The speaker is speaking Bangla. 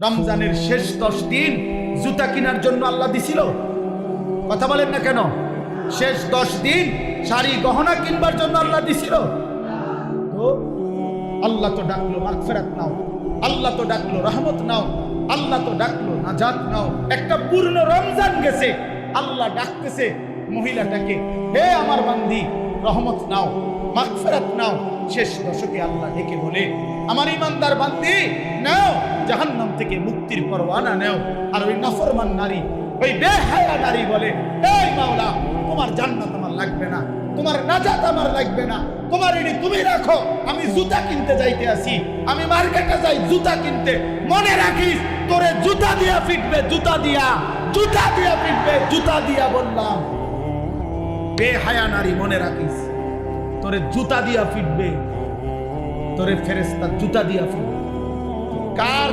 রমজানের শেষ 10 দিন জুতা কেনার জন্য আল্লাহ দিছিল? কথা বলেন না কেন? শেষ 10 দিন শাড়ি গহনা কিনবার জন্য আল্লাহ দিছিল? তো আল্লাহ তো ডাকলো মাগফিরাত নাও, আল্লাহ তো ডাকলো রহমত নাও, আল্লাহ তো ডাকলো নাজাত নাও। একটা পূর্ণ রমজান গেছে, আল্লাহ ডাকতেছে মহিলাটাকে, হে আমার বান্দি রহমত নাও, মাগফিরাত নাও। শেষ দশকে আল্লাহ ডেকে বলে, আমার ইমানদার বান্দি নাও, জাহান্নাম থেকে মুক্তির পরওয়ানা নাও। আর ওই নাফরমান নারী, ওই বেহায়া নারী বলে, এই মাওলা, তোমার জান্নাত আমার লাগবে না, তোমার নাজাত আমার লাগবে না, তোমার এটি তুমি রাখো, আমি জুতা কিনতে যাইতে আসি, আমি মার্কেটে যাই জুতা কিনতে। মনে রাখিস, তোরে জুতা দিয়া ফিটবে, জুতা দিয়া, জুতা দিয়া ফিটবে, জুতা দিয়া বললাম। বেহায়া নারী, মনে রাখিস, তোরে জুতা দিয়া ফিটবে, তোরে ফেরেশতা জুতা দিয়া ফিটবে। কার?